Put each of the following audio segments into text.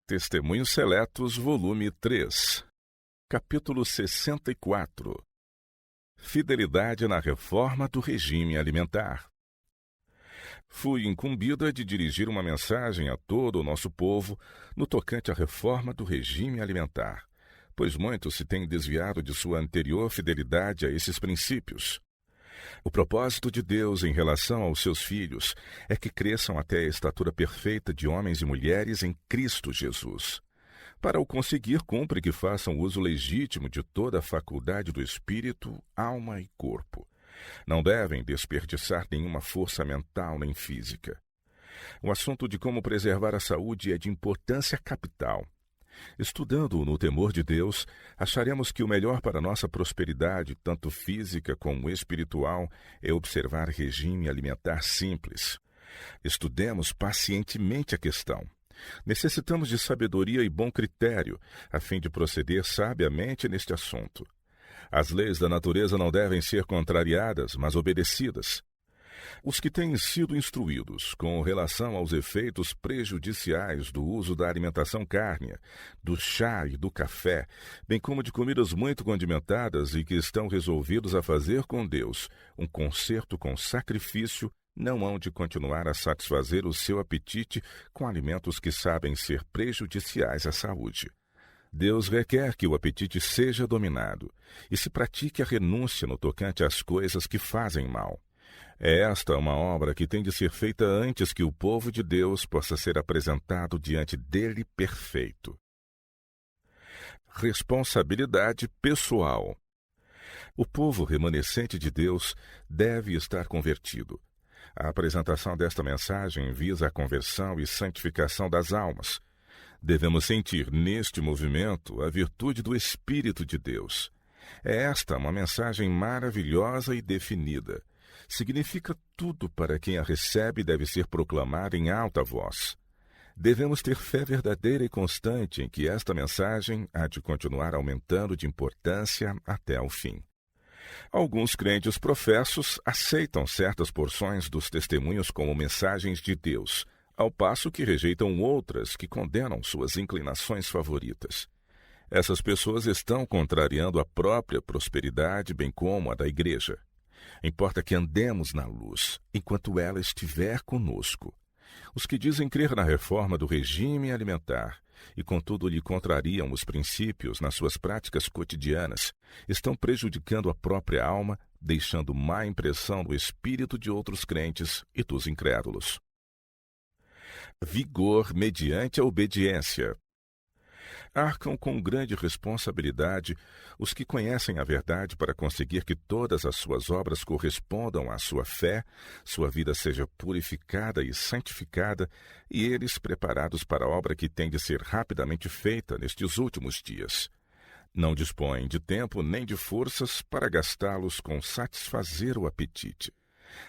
Testemunhos Seletos, volume 3, capítulo 64. Fidelidade na reforma do regime alimentar. Fui incumbida de dirigir uma mensagem a todo o nosso povo no tocante à reforma do regime alimentar, pois muitos se têm desviado de sua anterior fidelidade a esses princípios. O propósito de Deus em relação aos seus filhos é que cresçam até a estatura perfeita de homens e mulheres em Cristo Jesus. Para o conseguir, cumpre que façam uso legítimo de toda a faculdade do espírito, alma e corpo. Não devem desperdiçar nenhuma força mental nem física. O assunto de como preservar a saúde é de importância capital. Estudando-o no temor de Deus, acharemos que o melhor para nossa prosperidade, tanto física como espiritual, é observar regime alimentar simples. Estudemos pacientemente a questão. Necessitamos de sabedoria e bom critério, a fim de proceder sabiamente neste assunto. As leis da natureza não devem ser contrariadas, mas obedecidas. Os que têm sido instruídos com relação aos efeitos prejudiciais do uso da alimentação cárnea, do chá e do café, bem como de comidas muito condimentadas e que estão resolvidos a fazer com Deus um concerto com sacrifício, não hão de continuar a satisfazer o seu apetite com alimentos que sabem ser prejudiciais à saúde. Deus requer que o apetite seja dominado e se pratique a renúncia no tocante às coisas que fazem mal. É esta uma obra que tem de ser feita antes que o povo de Deus possa ser apresentado diante dele perfeito. Responsabilidade pessoal. O povo remanescente de Deus deve estar convertido. A apresentação desta mensagem visa a conversão e santificação das almas. Devemos sentir neste movimento a virtude do Espírito de Deus. É esta uma mensagem maravilhosa e definida. Significa tudo para quem a recebe e deve ser proclamada em alta voz. Devemos ter fé verdadeira e constante em que esta mensagem há de continuar aumentando de importância até ao fim. Alguns crentes professos aceitam certas porções dos testemunhos como mensagens de Deus, ao passo que rejeitam outras que condenam suas inclinações favoritas. Essas pessoas estão contrariando a própria prosperidade, bem como a da igreja. Importa que andemos na luz, enquanto ela estiver conosco. Os que dizem crer na reforma do regime alimentar e, contudo, lhe contrariam os princípios nas suas práticas cotidianas, estão prejudicando a própria alma, deixando má impressão no espírito de outros crentes e dos incrédulos. Vigor mediante a obediência. Arcam com grande responsabilidade os que conhecem a verdade para conseguir que todas as suas obras correspondam à sua fé, sua vida seja purificada e santificada, e eles preparados para a obra que tem de ser rapidamente feita nestes últimos dias. Não dispõem de tempo nem de forças para gastá-los com satisfazer o apetite.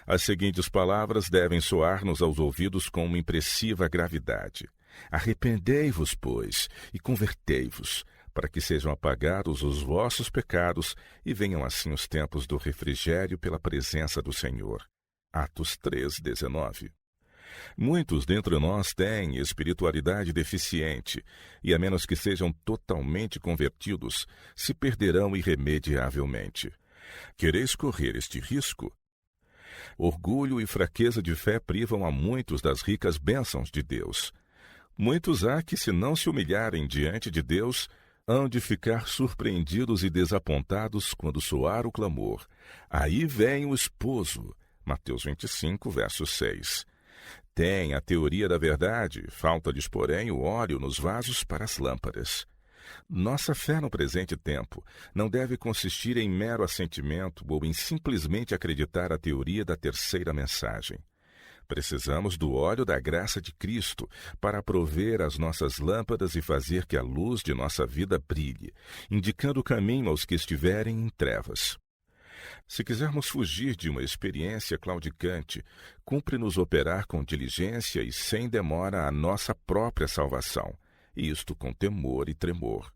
As seguintes palavras devem soar-nos aos ouvidos com uma impressiva gravidade. Arrependei-vos, pois, e convertei-vos, para que sejam apagados os vossos pecados e venham assim os tempos do refrigério pela presença do Senhor. Atos 3:19. Muitos dentre nós têm espiritualidade deficiente e, a menos que sejam totalmente convertidos, se perderão irremediavelmente. Quereis correr este risco? Orgulho e fraqueza de fé privam a muitos das ricas bênçãos de Deus. Muitos há que, se não se humilharem diante de Deus, hão de ficar surpreendidos e desapontados quando soar o clamor. Aí vem o esposo. Mateus 25, verso 6. Têm a teoria da verdade, falta-lhes, porém, o óleo nos vasos para as lâmpadas. Nossa fé no presente tempo não deve consistir em mero assentimento ou em simplesmente acreditar a teoria da terceira mensagem. Precisamos do óleo da graça de Cristo para prover as nossas lâmpadas e fazer que a luz de nossa vida brilhe, indicando o caminho aos que estiverem em trevas. Se quisermos fugir de uma experiência claudicante, cumpre-nos operar com diligência e sem demora a nossa própria salvação, e isto com temor e tremor.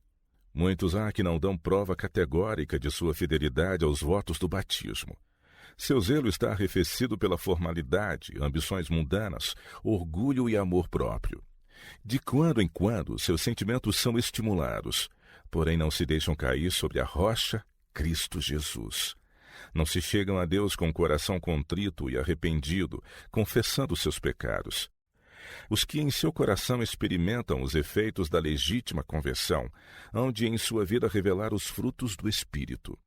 Muitos há que não dão prova categórica de sua fidelidade aos votos do batismo. Seu zelo está arrefecido pela formalidade, ambições mundanas, orgulho e amor próprio. De quando em quando, seus sentimentos são estimulados, porém não se deixam cair sobre a rocha, Cristo Jesus. Não se chegam a Deus com o coração contrito e arrependido, confessando seus pecados. Os que em seu coração experimentam os efeitos da legítima conversão, hão de em sua vida revelar os frutos do Espírito.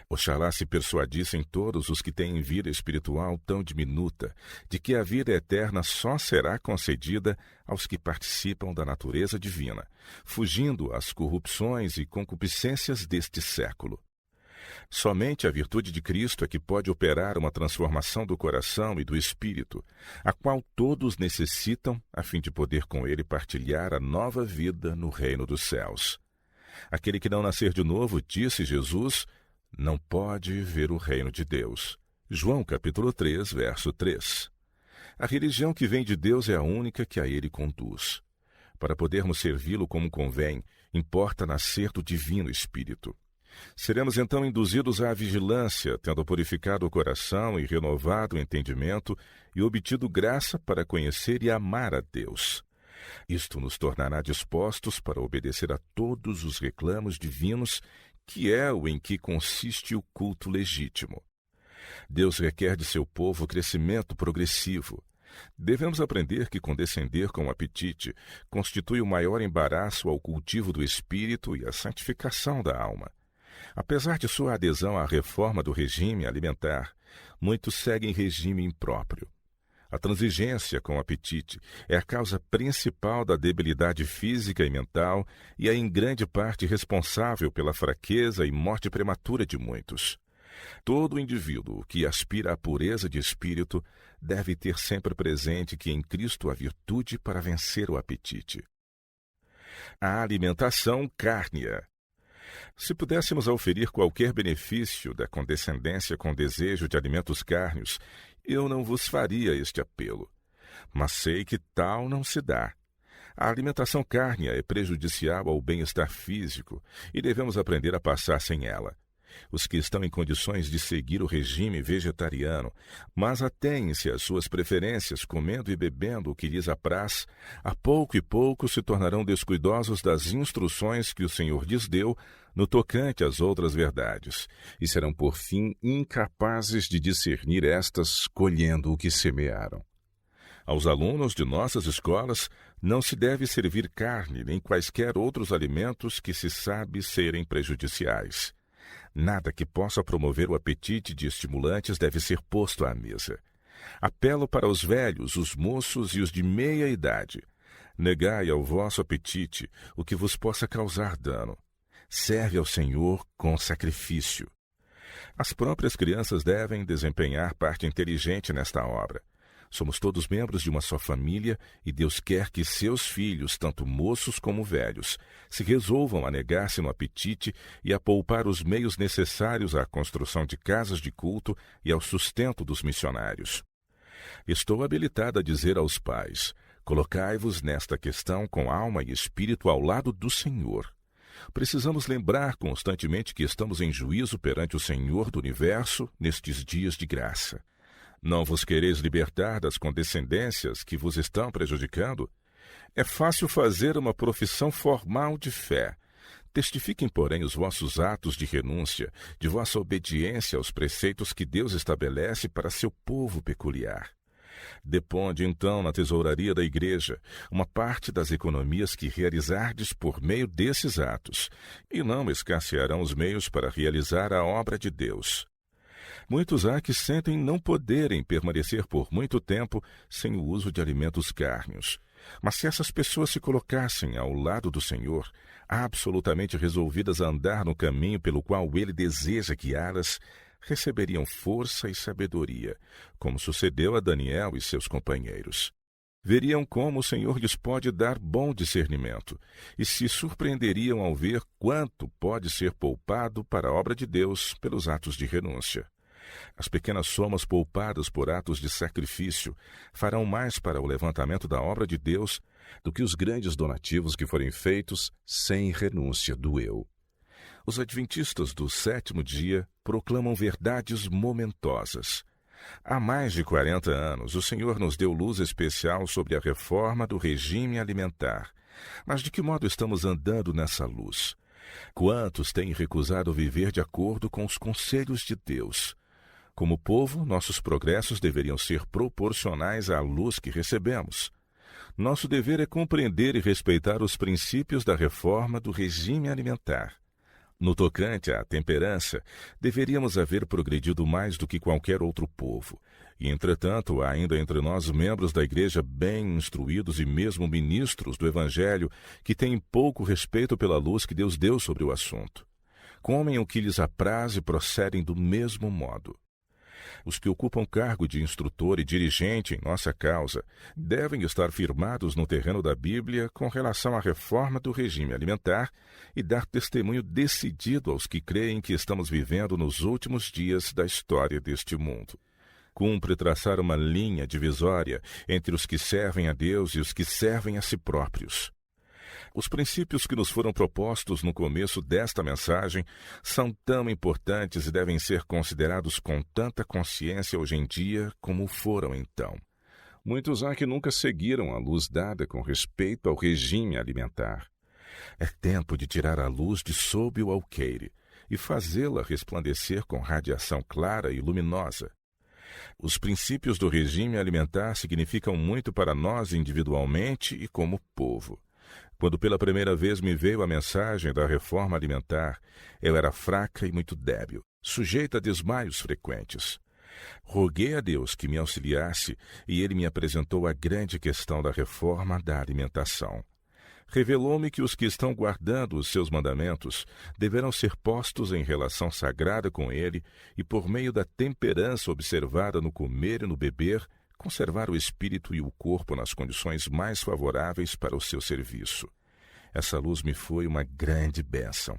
Oxalá se persuadissem todos os que têm vida espiritual tão diminuta, de que a vida eterna só será concedida aos que participam da natureza divina, fugindo às corrupções e concupiscências deste século. Somente a virtude de Cristo é que pode operar uma transformação do coração e do espírito, a qual todos necessitam a fim de poder com ele partilhar a nova vida no reino dos céus. Aquele que não nascer de novo, disse Jesus, não pode ver o reino de Deus. João capítulo 3, verso 3. A religião que vem de Deus é a única que a ele conduz. Para podermos servi-lo como convém, importa nascer do divino Espírito. Seremos então induzidos à vigilância, tendo purificado o coração e renovado o entendimento e obtido graça para conhecer e amar a Deus. Isto nos tornará dispostos para obedecer a todos os reclamos divinos, que é o em que consiste o culto legítimo. Deus requer de seu povo crescimento progressivo. Devemos aprender que condescender com o apetite constitui o maior embaraço ao cultivo do espírito e à santificação da alma. Apesar de sua adesão à reforma do regime alimentar, muitos seguem regime impróprio. A transigência com o apetite é a causa principal da debilidade física e mental e é em grande parte responsável pela fraqueza e morte prematura de muitos. Todo indivíduo que aspira à pureza de espírito deve ter sempre presente que em Cristo há virtude para vencer o apetite. A alimentação cárnea. Se pudéssemos auferir qualquer benefício da condescendência com desejo de alimentos cárneos, eu não vos faria este apelo. Mas sei que tal não se dá. A alimentação cárnea é prejudicial ao bem-estar físico e devemos aprender a passar sem ela. Os que estão em condições de seguir o regime vegetariano, mas atêm-se às suas preferências, comendo e bebendo o que lhes apraz, a pouco e pouco se tornarão descuidosos das instruções que o Senhor lhes deu no tocante às outras verdades, e serão, por fim, incapazes de discernir estas, colhendo o que semearam. Aos alunos de nossas escolas não se deve servir carne nem quaisquer outros alimentos que se sabe serem prejudiciais. Nada que possa promover o apetite de estimulantes deve ser posto à mesa. Apelo para os velhos, os moços e os de meia idade. Negai ao vosso apetite o que vos possa causar dano. Serve ao Senhor com sacrifício. As próprias crianças devem desempenhar parte inteligente nesta obra. Somos todos membros de uma só família e Deus quer que seus filhos, tanto moços como velhos, se resolvam a negar-se no apetite e a poupar os meios necessários à construção de casas de culto e ao sustento dos missionários. Estou habilitado a dizer aos pais, colocai-vos nesta questão com alma e espírito ao lado do Senhor. Precisamos lembrar constantemente que estamos em juízo perante o Senhor do Universo nestes dias de graça. Não vos quereis libertar das condescendências que vos estão prejudicando? É fácil fazer uma profissão formal de fé. Testifiquem, porém, os vossos atos de renúncia, de vossa obediência aos preceitos que Deus estabelece para seu povo peculiar. Deponde, então, na tesouraria da igreja, uma parte das economias que realizardes por meio desses atos, e não escassearão os meios para realizar a obra de Deus. Muitos há que sentem não poderem permanecer por muito tempo sem o uso de alimentos cárneos. Mas se essas pessoas se colocassem ao lado do Senhor, absolutamente resolvidas a andar no caminho pelo qual Ele deseja guiá-las, receberiam força e sabedoria, como sucedeu a Daniel e seus companheiros. Veriam como o Senhor lhes pode dar bom discernimento, e se surpreenderiam ao ver quanto pode ser poupado para a obra de Deus pelos atos de renúncia. As pequenas somas poupadas por atos de sacrifício farão mais para o levantamento da obra de Deus do que os grandes donativos que forem feitos sem renúncia do eu. Os adventistas do sétimo dia proclamam verdades momentosas. Há mais de 40 anos, o Senhor nos deu luz especial sobre a reforma do regime alimentar. Mas de que modo estamos andando nessa luz? Quantos têm recusado viver de acordo com os conselhos de Deus? Como povo, nossos progressos deveriam ser proporcionais à luz que recebemos. Nosso dever é compreender e respeitar os princípios da reforma do regime alimentar. No tocante à temperança, deveríamos haver progredido mais do que qualquer outro povo. E, entretanto, há ainda entre nós membros da Igreja bem instruídos e mesmo ministros do Evangelho que têm pouco respeito pela luz que Deus deu sobre o assunto. Comem o que lhes apraz e procedem do mesmo modo. Os que ocupam cargo de instrutor e dirigente em nossa causa devem estar firmados no terreno da Bíblia com relação à reforma do regime alimentar e dar testemunho decidido aos que creem que estamos vivendo nos últimos dias da história deste mundo. Cumpre traçar uma linha divisória entre os que servem a Deus e os que servem a si próprios. Os princípios que nos foram propostos no começo desta mensagem são tão importantes e devem ser considerados com tanta consciência hoje em dia como foram então. Muitos há que nunca seguiram a luz dada com respeito ao regime alimentar. É tempo de tirar a luz de sob o alqueire e fazê-la resplandecer com radiação clara e luminosa. Os princípios do regime alimentar significam muito para nós individualmente e como povo. Quando pela primeira vez me veio a mensagem da reforma alimentar, eu era fraca e muito débil, sujeita a desmaios frequentes. Roguei a Deus que me auxiliasse e ele me apresentou a grande questão da reforma da alimentação. Revelou-me que os que estão guardando os seus mandamentos deverão ser postos em relação sagrada com ele e, por meio da temperança observada no comer e no beber, conservar o espírito e o corpo nas condições mais favoráveis para o seu serviço. Essa luz me foi uma grande bênção.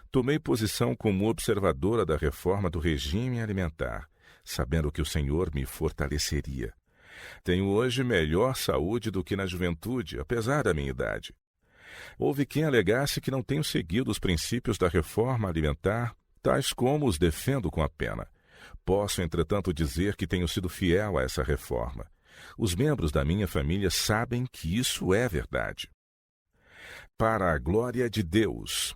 Tomei posição como observadora da reforma do regime alimentar, sabendo que o Senhor me fortaleceria. Tenho hoje melhor saúde do que na juventude, apesar da minha idade. Houve quem alegasse que não tenho seguido os princípios da reforma alimentar, tais como os defendo com a pena. Posso, entretanto, dizer que tenho sido fiel a essa reforma. Os membros da minha família sabem que isso é verdade. Para a glória de Deus.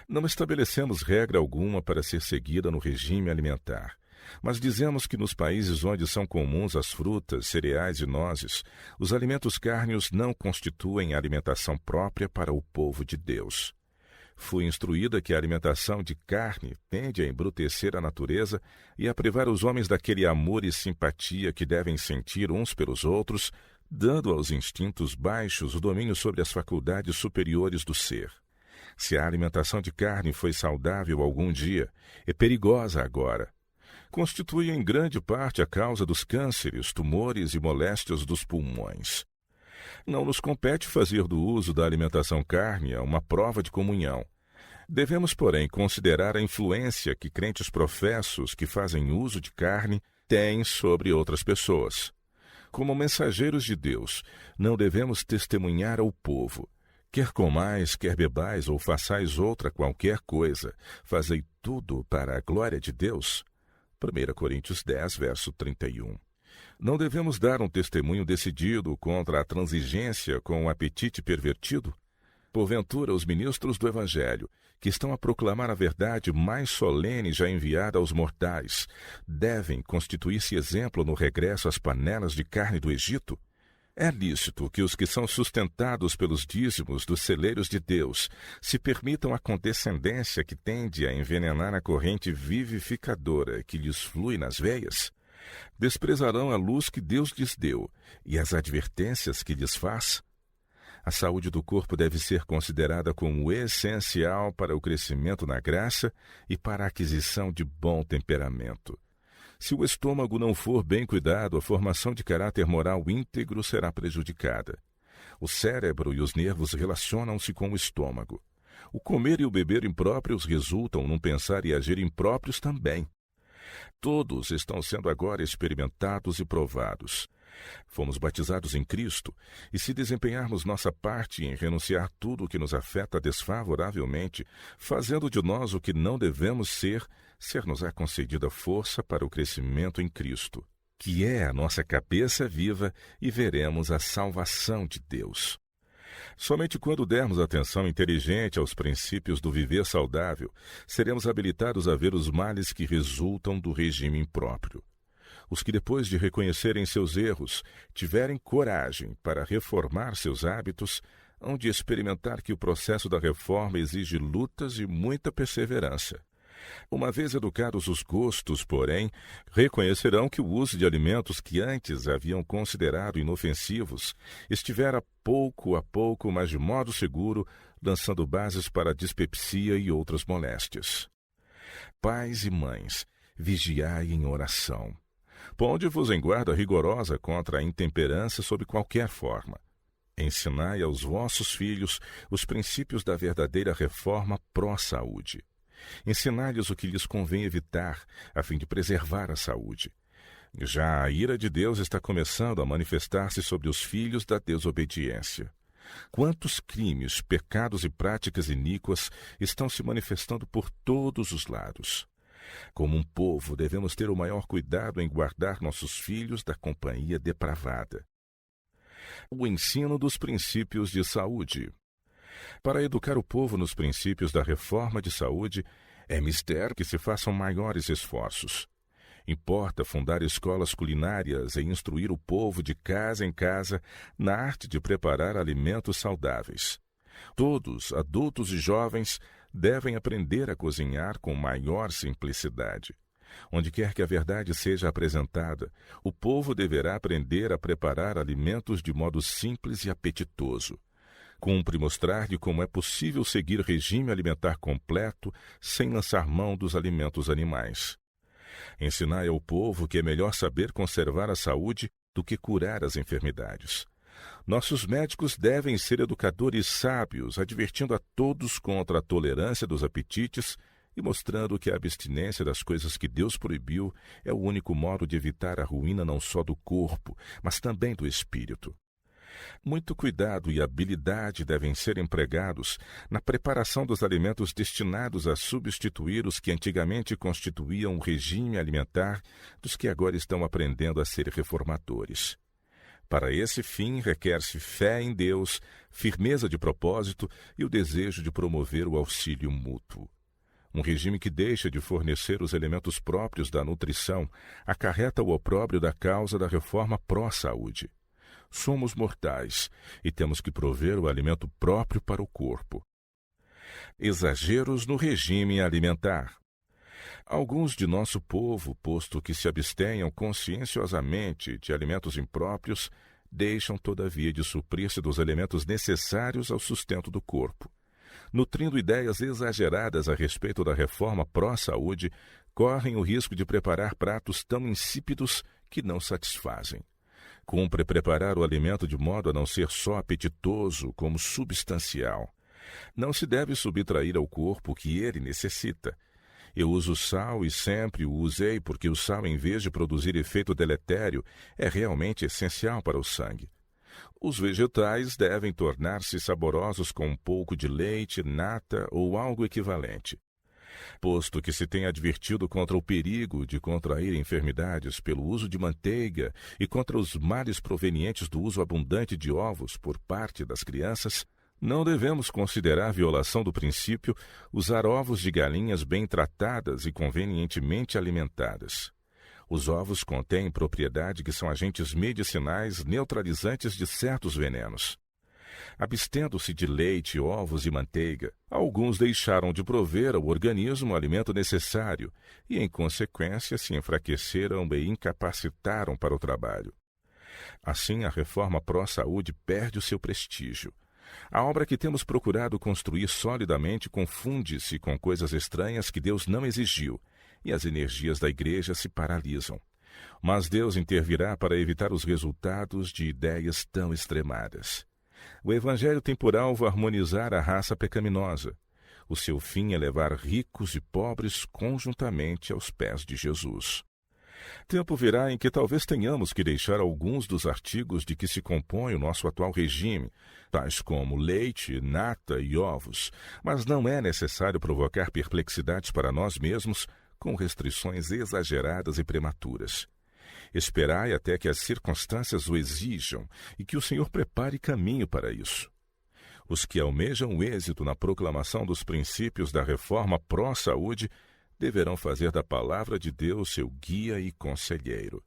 Não estabelecemos regra alguma para ser seguida no regime alimentar, mas dizemos que nos países onde são comuns as frutas, cereais e nozes, os alimentos cárneos não constituem alimentação própria para o povo de Deus. Fui instruída que a alimentação de carne tende a embrutecer a natureza e a privar os homens daquele amor e simpatia que devem sentir uns pelos outros, dando aos instintos baixos o domínio sobre as faculdades superiores do ser. Se a alimentação de carne foi saudável algum dia, é perigosa agora. Constitui em grande parte a causa dos cânceres, tumores e moléstias dos pulmões. Não nos compete fazer do uso da alimentação cárnea uma prova de comunhão. Devemos, porém, considerar a influência que crentes professos que fazem uso de carne têm sobre outras pessoas. Como mensageiros de Deus, não devemos testemunhar ao povo. Quer comais, quer bebais ou façais outra qualquer coisa, fazei tudo para a glória de Deus. 1 Coríntios 10, verso 31. Não devemos dar um testemunho decidido contra a transigência com o apetite pervertido? Porventura, os ministros do Evangelho, que estão a proclamar a verdade mais solene já enviada aos mortais, devem constituir-se exemplo no regresso às panelas de carne do Egito? É lícito que os que são sustentados pelos dízimos dos celeiros de Deus se permitam a condescendência que tende a envenenar a corrente vivificadora que lhes flui nas veias? Desprezarão a luz que Deus lhes deu e as advertências que lhes faz? A saúde do corpo deve ser considerada como essencial para o crescimento na graça e para a aquisição de bom temperamento. Se o estômago não for bem cuidado, a formação de caráter moral íntegro será prejudicada. O cérebro e os nervos relacionam-se com o estômago. O comer e o beber impróprios resultam num pensar e agir impróprios também. Todos estão sendo agora experimentados e provados. Fomos batizados em Cristo, e se desempenharmos nossa parte em renunciar tudo o que nos afeta desfavoravelmente, fazendo de nós o que não devemos ser, ser-nos-á concedida força para o crescimento em Cristo, que é a nossa cabeça viva, e veremos a salvação de Deus. Somente quando dermos atenção inteligente aos princípios do viver saudável, seremos habilitados a ver os males que resultam do regime impróprio. Os que, depois de reconhecerem seus erros, tiverem coragem para reformar seus hábitos, hão de experimentar que o processo da reforma exige lutas e muita perseverança. Uma vez educados os gostos, porém, reconhecerão que o uso de alimentos que antes haviam considerado inofensivos estivera pouco a pouco, mas de modo seguro, lançando bases para a dispepsia e outras moléstias. Pais e mães, vigiai em oração. Ponde-vos em guarda rigorosa contra a intemperança sob qualquer forma. Ensinai aos vossos filhos os princípios da verdadeira reforma pró-saúde. Ensinai-lhes o que lhes convém evitar, a fim de preservar a saúde. Já a ira de Deus está começando a manifestar-se sobre os filhos da desobediência. Quantos crimes, pecados e práticas iníquas estão se manifestando por todos os lados. Como um povo, devemos ter o maior cuidado em guardar nossos filhos da companhia depravada. O ensino dos princípios de saúde. Para educar o povo nos princípios da reforma de saúde, é mister que se façam maiores esforços. Importa fundar escolas culinárias e instruir o povo de casa em casa na arte de preparar alimentos saudáveis. Todos, adultos e jovens, devem aprender a cozinhar com maior simplicidade. Onde quer que a verdade seja apresentada, o povo deverá aprender a preparar alimentos de modo simples e apetitoso. Cumpre mostrar-lhe como é possível seguir regime alimentar completo sem lançar mão dos alimentos animais. Ensinai ao povo que é melhor saber conservar a saúde do que curar as enfermidades. Nossos médicos devem ser educadores sábios, advertindo a todos contra a tolerância dos apetites e mostrando que a abstinência das coisas que Deus proibiu é o único modo de evitar a ruína não só do corpo, mas também do espírito. Muito cuidado e habilidade devem ser empregados na preparação dos alimentos destinados a substituir os que antigamente constituíam o regime alimentar dos que agora estão aprendendo a ser reformadores. Para esse fim, requer-se fé em Deus, firmeza de propósito e o desejo de promover o auxílio mútuo. Um regime que deixa de fornecer os elementos próprios da nutrição acarreta o opróbrio da causa da reforma pró-saúde. Somos mortais e temos que prover o alimento próprio para o corpo. Exageros no regime alimentar. Alguns de nosso povo, posto que se abstenham conscienciosamente de alimentos impróprios, deixam todavia de suprir-se dos elementos necessários ao sustento do corpo. Nutrindo ideias exageradas a respeito da reforma pró-saúde, correm o risco de preparar pratos tão insípidos que não satisfazem. Cumpre preparar o alimento de modo a não ser só apetitoso, como substancial. Não se deve subtrair ao corpo o que ele necessita. Eu uso sal e sempre o usei porque o sal, em vez de produzir efeito deletério, é realmente essencial para o sangue. Os vegetais devem tornar-se saborosos com um pouco de leite, nata ou algo equivalente. Posto que se tem advertido contra o perigo de contrair enfermidades pelo uso de manteiga e contra os males provenientes do uso abundante de ovos por parte das crianças, não devemos considerar violação do princípio usar ovos de galinhas bem tratadas e convenientemente alimentadas. Os ovos contêm propriedade que são agentes medicinais neutralizantes de certos venenos. Abstendo-se de leite, ovos e manteiga, alguns deixaram de prover ao organismo o alimento necessário e, em consequência, se enfraqueceram e incapacitaram para o trabalho. Assim, a reforma pró-saúde perde o seu prestígio. A obra que temos procurado construir solidamente confunde-se com coisas estranhas que Deus não exigiu, e as energias da Igreja se paralisam. Mas Deus intervirá para evitar os resultados de ideias tão extremadas. O Evangelho temporal vai harmonizar a raça pecaminosa. O seu fim é levar ricos e pobres conjuntamente aos pés de Jesus. Tempo virá em que talvez tenhamos que deixar alguns dos artigos de que se compõe o nosso atual regime, tais como leite, nata e ovos, mas não é necessário provocar perplexidades para nós mesmos com restrições exageradas e prematuras. Esperai até que as circunstâncias o exijam e que o Senhor prepare caminho para isso. Os que almejam o êxito na proclamação dos princípios da reforma pró-saúde deverão fazer da palavra de Deus seu guia e conselheiro.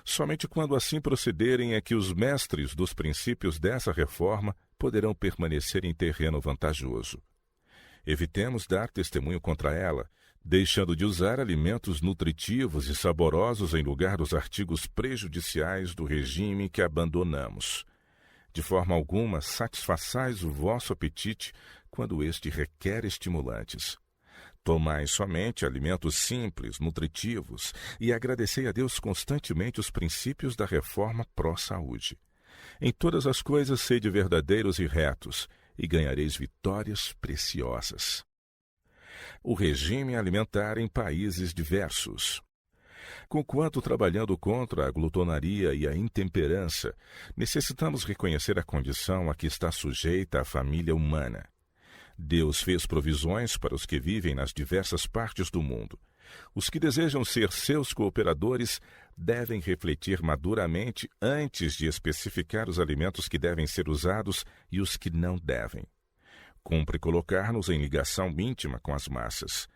Somente quando assim procederem é que os mestres dos princípios dessa reforma poderão permanecer em terreno vantajoso. Evitemos dar testemunho contra ela, deixando de usar alimentos nutritivos e saborosos em lugar dos artigos prejudiciais do regime que abandonamos. De forma alguma, satisfaçais o vosso apetite quando este requer estimulantes. Tomai somente alimentos simples, nutritivos, e agradecei a Deus constantemente os princípios da reforma pró-saúde. Em todas as coisas sede verdadeiros e retos, e ganhareis vitórias preciosas. O regime alimentar em países diversos. Conquanto trabalhando contra a glutonaria e a intemperança, necessitamos reconhecer a condição a que está sujeita a família humana. Deus fez provisões para os que vivem nas diversas partes do mundo. Os que desejam ser seus cooperadores devem refletir maduramente antes de especificar os alimentos que devem ser usados e os que não devem. Cumpre colocar-nos em ligação íntima com as massas.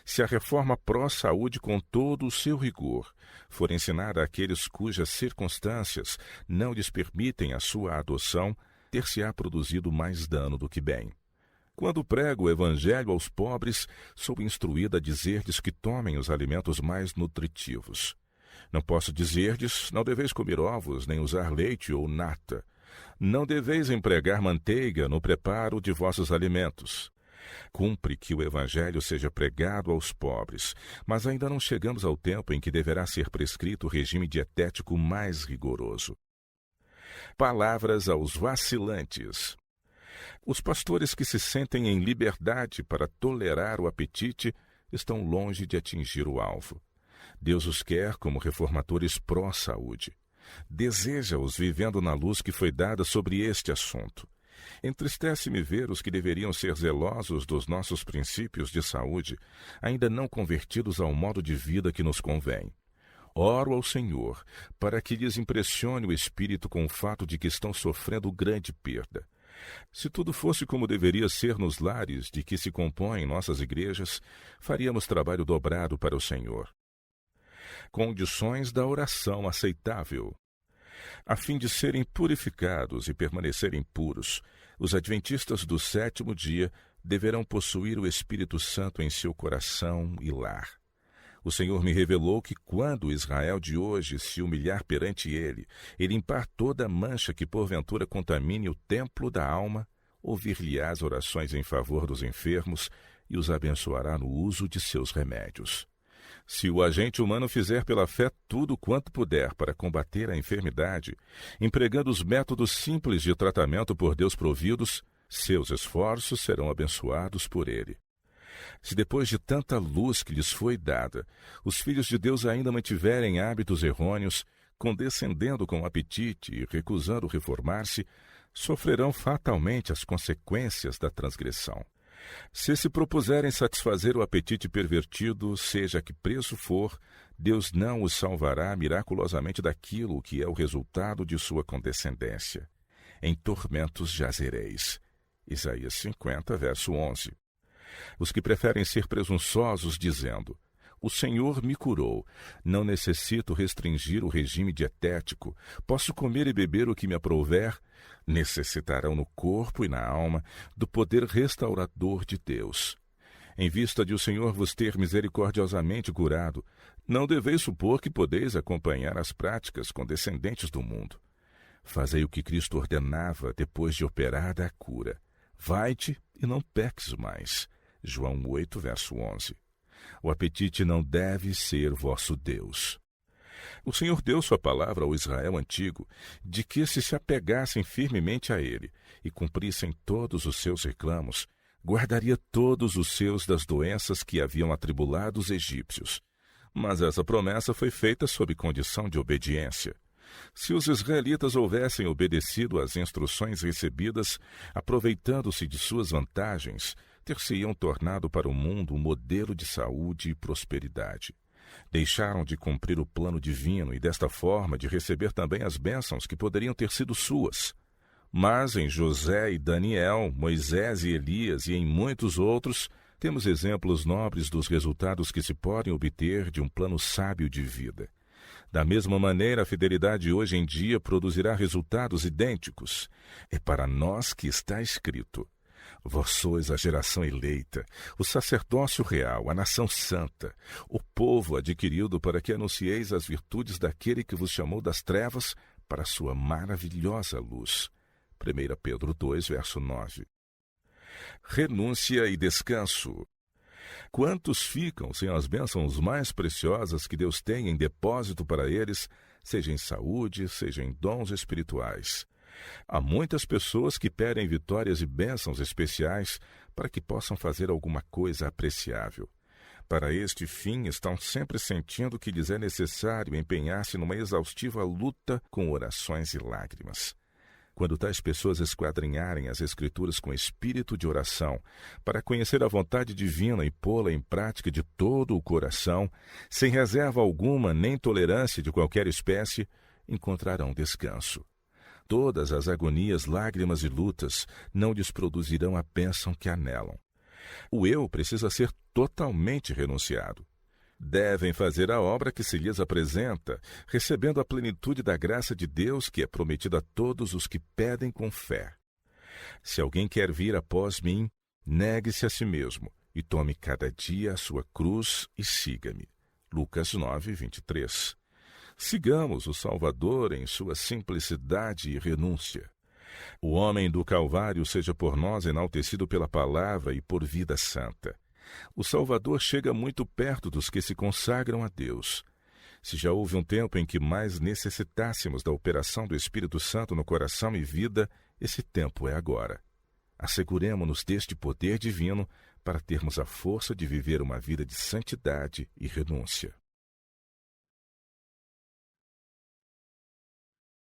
Se a reforma pró-saúde, com todo o seu rigor, for ensinada àqueles cujas circunstâncias não lhes permitem a sua adoção, ter-se-á produzido mais dano do que bem. Quando prego o evangelho aos pobres, sou instruída a dizer-lhes que tomem os alimentos mais nutritivos. Não posso dizer-lhes, não deveis comer ovos, nem usar leite ou nata. Não deveis empregar manteiga no preparo de vossos alimentos. Cumpre que o evangelho seja pregado aos pobres, mas ainda não chegamos ao tempo em que deverá ser prescrito o regime dietético mais rigoroso. Palavras aos vacilantes. Os pastores que se sentem em liberdade para tolerar o apetite estão longe de atingir o alvo. Deus os quer como reformadores pró-saúde. Deseja-os vivendo na luz que foi dada sobre este assunto. Entristece-me ver os que deveriam ser zelosos dos nossos princípios de saúde, ainda não convertidos ao modo de vida que nos convém. Oro ao Senhor para que lhes impressione o espírito com o fato de que estão sofrendo grande perda. Se tudo fosse como deveria ser nos lares de que se compõem nossas igrejas, faríamos trabalho dobrado para o Senhor. Condições da oração aceitável. A fim de serem purificados e permanecerem puros, os adventistas do sétimo dia deverão possuir o Espírito Santo em seu coração e lar. O Senhor me revelou que quando o Israel de hoje se humilhar perante ele e limpar toda a mancha que porventura contamine o templo da alma, ouvir-lhe-ás orações em favor dos enfermos e os abençoará no uso de seus remédios. Se o agente humano fizer pela fé tudo quanto puder para combater a enfermidade, empregando os métodos simples de tratamento por Deus providos, seus esforços serão abençoados por ele. Se depois de tanta luz que lhes foi dada, os filhos de Deus ainda mantiverem hábitos errôneos, condescendendo com o apetite e recusando reformar-se, sofrerão fatalmente as consequências da transgressão. Se propuserem satisfazer o apetite pervertido, seja a que preço for, Deus não os salvará miraculosamente daquilo que é o resultado de sua condescendência. Em tormentos jazereis. Isaías 50, verso 11. Os que preferem ser presunçosos, dizendo: o Senhor me curou, não necessito restringir o regime dietético, posso comer e beber o que me aprouver, necessitarão no corpo e na alma do poder restaurador de Deus. Em vista de o Senhor vos ter misericordiosamente curado, não deveis supor que podeis acompanhar as práticas condescendentes do mundo. Fazei o que Cristo ordenava depois de operada a cura. Vai-te e não peques mais. João 8, verso 11. O apetite não deve ser vosso Deus. O Senhor deu sua palavra ao Israel antigo, de que se apegassem firmemente a ele e cumprissem todos os seus reclamos, guardaria todos os seus das doenças que haviam atribulado os egípcios. Mas essa promessa foi feita sob condição de obediência. Se os israelitas houvessem obedecido às instruções recebidas, aproveitando-se de suas vantagens, ter-se-iam tornado para o mundo um modelo de saúde e prosperidade. Deixaram de cumprir o plano divino e, desta forma, de receber também as bênçãos que poderiam ter sido suas. Mas em José e Daniel, Moisés e Elias e em muitos outros, temos exemplos nobres dos resultados que se podem obter de um plano sábio de vida. Da mesma maneira, a fidelidade hoje em dia produzirá resultados idênticos. É para nós que está escrito: vós sois a geração eleita, o sacerdócio real, a nação santa, o povo adquirido para que anuncieis as virtudes daquele que vos chamou das trevas para a sua maravilhosa luz. 1 Pedro 2, verso 9. Renúncia e descanso. Quantos ficam sem as bênçãos mais preciosas que Deus tem em depósito para eles, seja em saúde, seja em dons espirituais? Há muitas pessoas que pedem vitórias e bênçãos especiais para que possam fazer alguma coisa apreciável. Para este fim, estão sempre sentindo que lhes é necessário empenhar-se numa exaustiva luta com orações e lágrimas. Quando tais pessoas esquadrinharem as Escrituras com espírito de oração, para conhecer a vontade divina e pô-la em prática de todo o coração, sem reserva alguma nem tolerância de qualquer espécie, encontrarão descanso. Todas as agonias, lágrimas e lutas não lhes produzirão a bênção que anelam. O eu precisa ser totalmente renunciado. Devem fazer a obra que se lhes apresenta, recebendo a plenitude da graça de Deus que é prometida a todos os que pedem com fé. Se alguém quer vir após mim, negue-se a si mesmo e tome cada dia a sua cruz e siga-me. Lucas 9, 23. Sigamos o Salvador em sua simplicidade e renúncia. O homem do Calvário seja por nós enaltecido pela palavra e por vida santa. O Salvador chega muito perto dos que se consagram a Deus. Se já houve um tempo em que mais necessitássemos da operação do Espírito Santo no coração e vida, esse tempo é agora. Asseguremo-nos deste poder divino para termos a força de viver uma vida de santidade e renúncia.